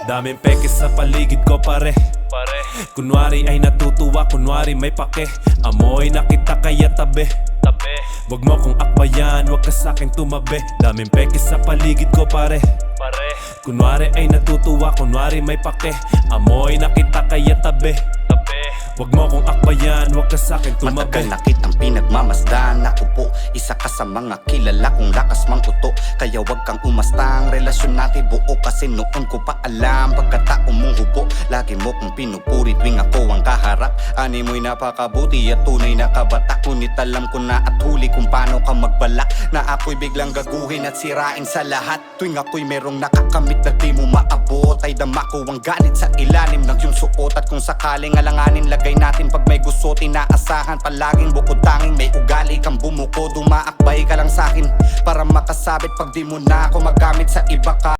Daming peke sa paligid ko pare. Kunwari ay natutuwa, kunwari may pake. Amoy na kita kaya tabi. Wag mo kong akbayan, wag ka sa'kin tumabi. Daming peke sa paligid ko pare. Kunwari ay natutuwa, kunwari may pake. Amoy na kita kaya tabi. Wag mo kong akbayan, wag ka sa'kin tumabi. Matagal na kitang pinagmamasdan. Ako po, isa ka sa mga kilala kong lakas mang uto. Kaya wag kang umasta, ang relasyon natin buo. Kasi noon ko pa alam, pagkatao mong hubo. Lagi mo kong pinupuri tuwing ako ang kaharap. Ani mo'y napakabuti at tunay na kabata. Ngunit alam ko na at huli kung paano ka magbalak. Na ako'y biglang gaguhin at sirain sa lahat. Tuwing ako'y merong nakakamit na di mo maabot, ay dama ko ang galit sa ilalim ng iyong suot. At kung sakaling alanganin, lagay natin pag may gusto. Tinaasahan palaging bukod tanging may ugali kang bumuko. Dumaakbay ka lang sa'kin para makasabit pag di mo na ako magamit sa iba ka.